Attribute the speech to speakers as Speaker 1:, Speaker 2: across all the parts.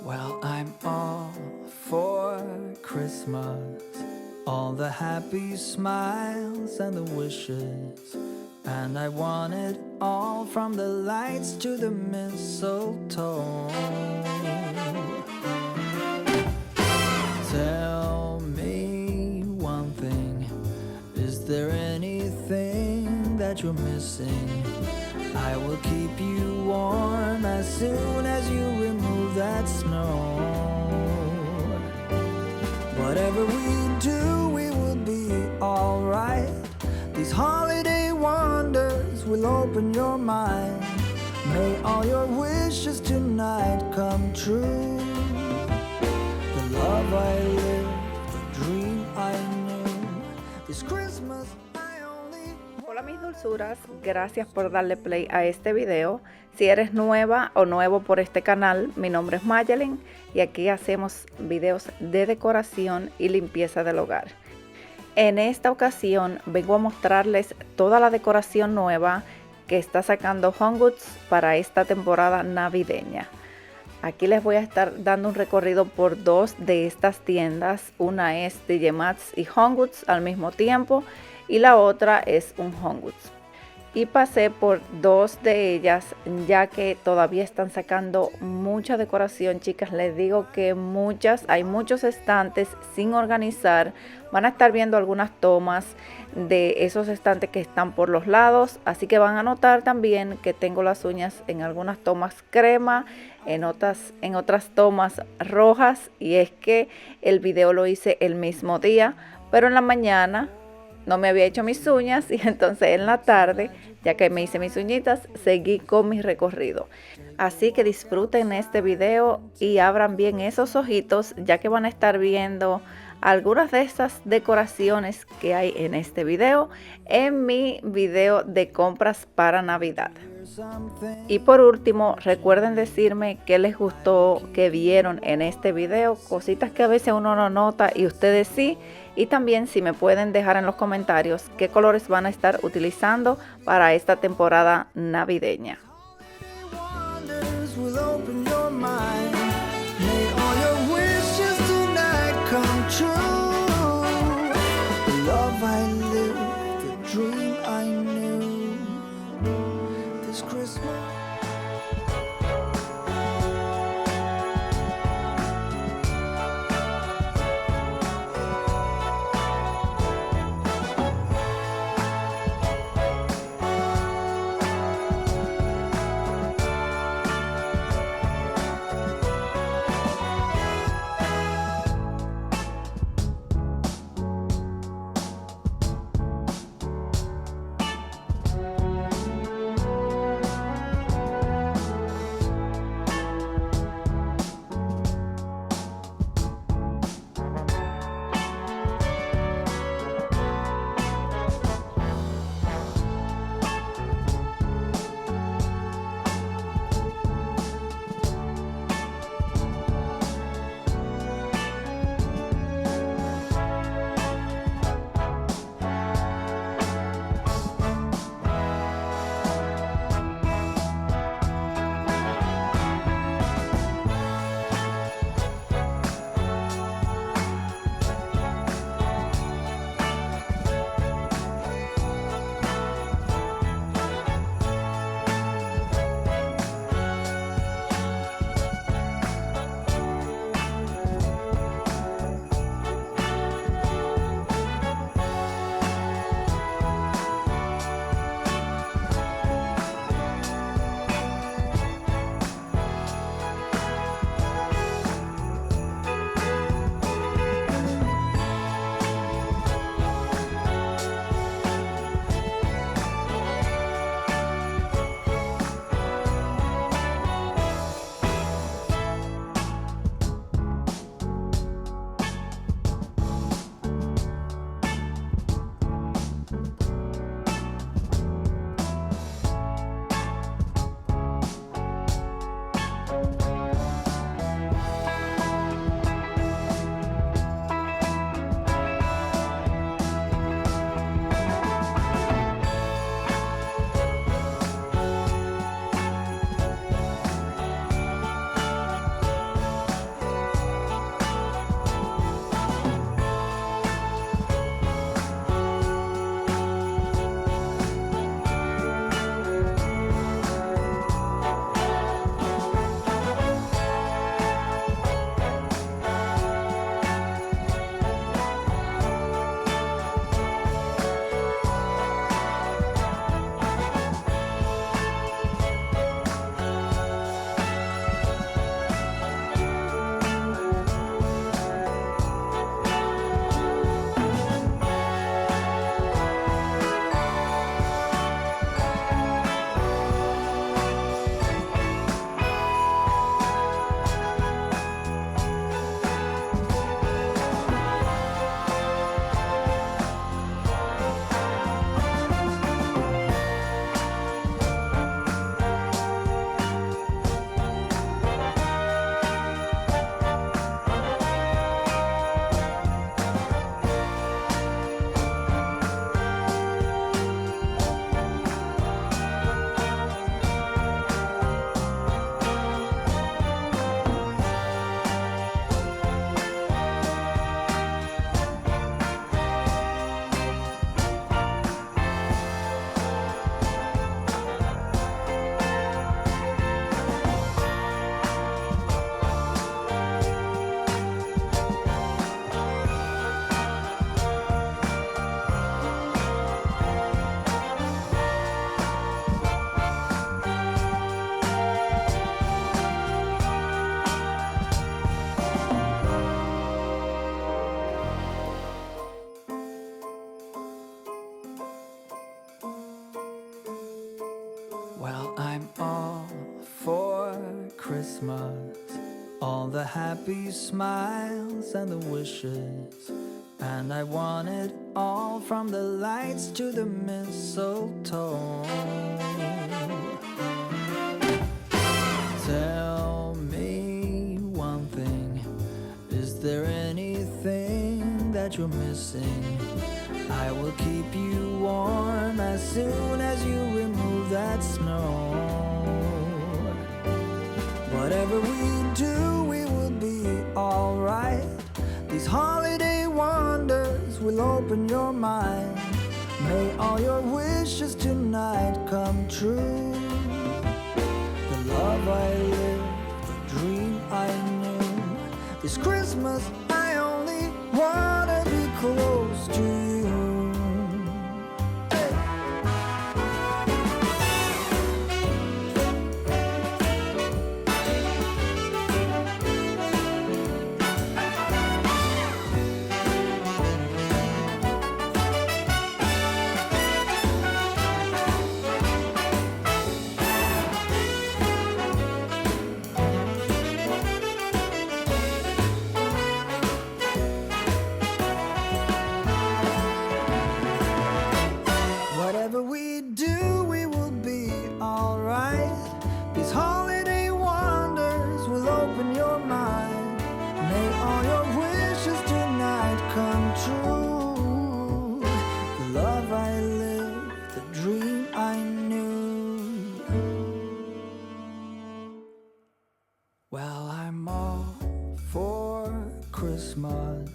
Speaker 1: Well, I'm all for Christmas, all the happy smiles and the wishes, and I want it all from the lights to the mistletoe. Tell me one thing, is there anything that you're missing? I will keep you warm as soon as you remove that snow. Whatever we do, we will be alright. These holiday wonders will open your mind. May all your wishes tonight come true. The love I lived, the dream I knew. This Christmas I only...
Speaker 2: Hola mis dulzuras, gracias por darle play a este video. Si eres nueva o nuevo por este canal, mi nombre es Magelyn y aquí hacemos videos de decoración y limpieza del hogar. En esta ocasión vengo a mostrarles toda la decoración nueva que está sacando Homegoods para esta temporada navideña. Aquí les voy a estar dando un recorrido por dos de estas tiendas. Una es Tjmaxx y Homegoods al mismo tiempo y la otra es un Homegoods. Y pasé por dos de ellas ya que todavía están sacando mucha decoración, chicas. Les digo que hay muchos estantes sin organizar. Van a estar viendo algunas tomas de esos estantes que están por los lados, así que van a notar también que tengo las uñas en algunas tomas crema, en otras tomas rojas, y es que el video lo hice el mismo día, pero en la mañana no me había hecho mis uñas y entonces en la tarde, ya que me hice mis uñitas, seguí con mi recorrido. Así que disfruten este video y abran bien esos ojitos, ya que van a estar viendo algunas de estas decoraciones que hay en este video, en mi video de compras para Navidad. Y por último, recuerden decirme qué les gustó, qué vieron en este video, cositas que a veces uno no nota y ustedes sí. Y también si me pueden dejar en los comentarios qué colores van a estar utilizando para esta temporada navideña.
Speaker 1: Well, I'm all for Christmas, all the happy smiles and the wishes, and I want it all from the lights to the mistletoe. Tell me one thing, is there anything that you're missing? I will keep you warm as soon as you remove that snow. Whatever we do, we will be alright. These holiday wonders will open your mind. May all your wishes tonight come true. The love I lived, the dream I knew. This Christmas I only wanna be close to you. Whatever we do, we will be alright. These holiday wonders will open your mind. May all your wishes tonight come true. The love I lived, the dream I knew. Well, I'm all for Christmas.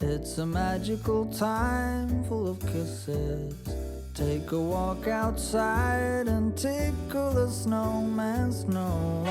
Speaker 1: It's a magical time full of kisses. Take a walk outside and tickle the snowman's nose.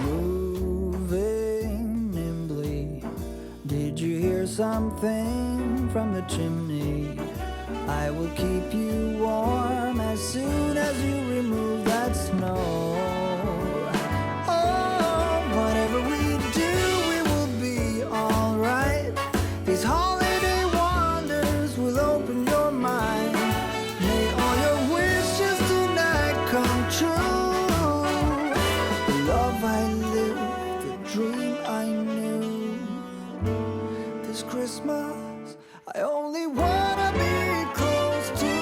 Speaker 1: Moving nimbly, did you hear something from the chimney? I will keep you warm as soon as you remove that snow. Oh, whatever we do, we will be alright. These holiday wonders will open your mind. May all your wishes tonight come true. The love I lived, the dream I knew. This Christmas I only wanna be close to you.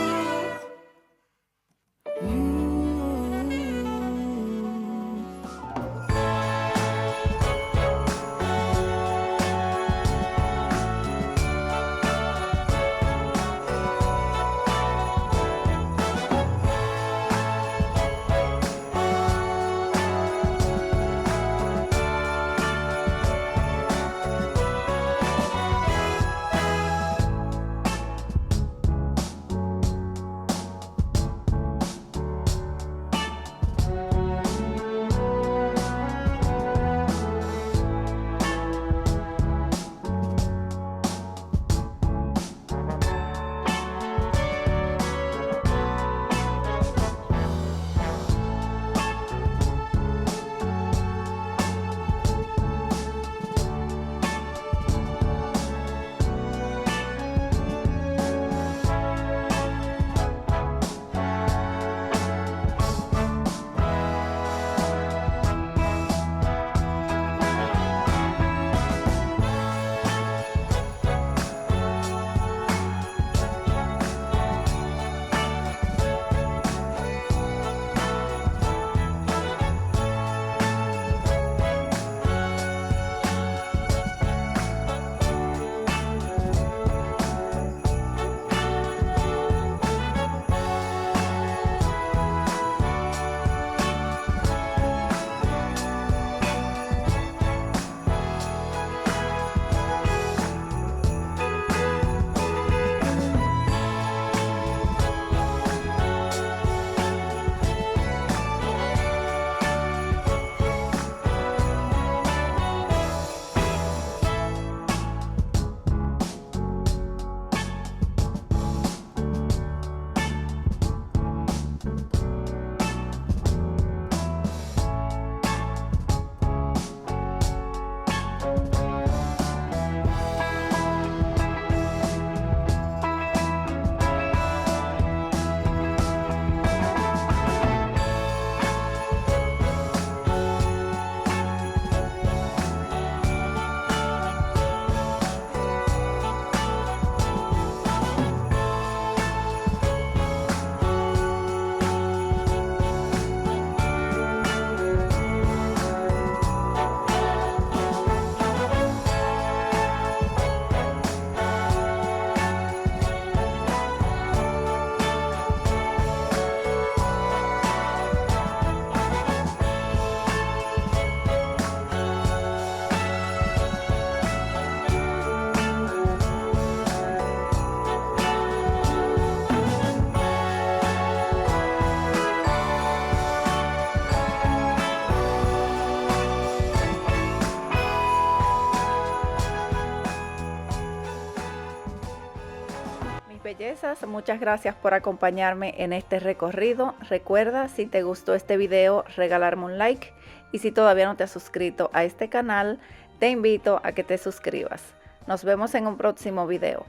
Speaker 2: Mis bellezas, muchas gracias por acompañarme en este recorrido. Recuerda, si te gustó este video, regalarme un like. Y si todavía no te has suscrito a este canal, te invito a que te suscribas. Nos vemos en un próximo video.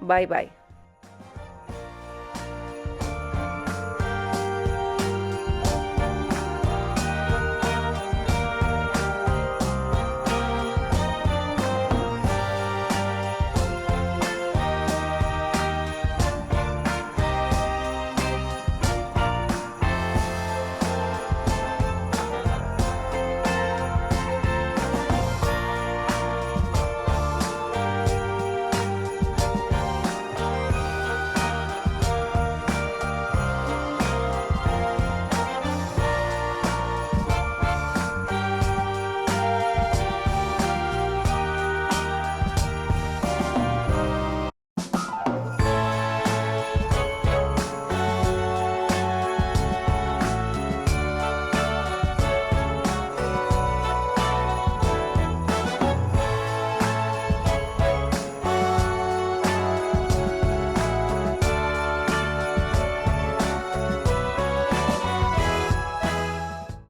Speaker 2: Bye bye.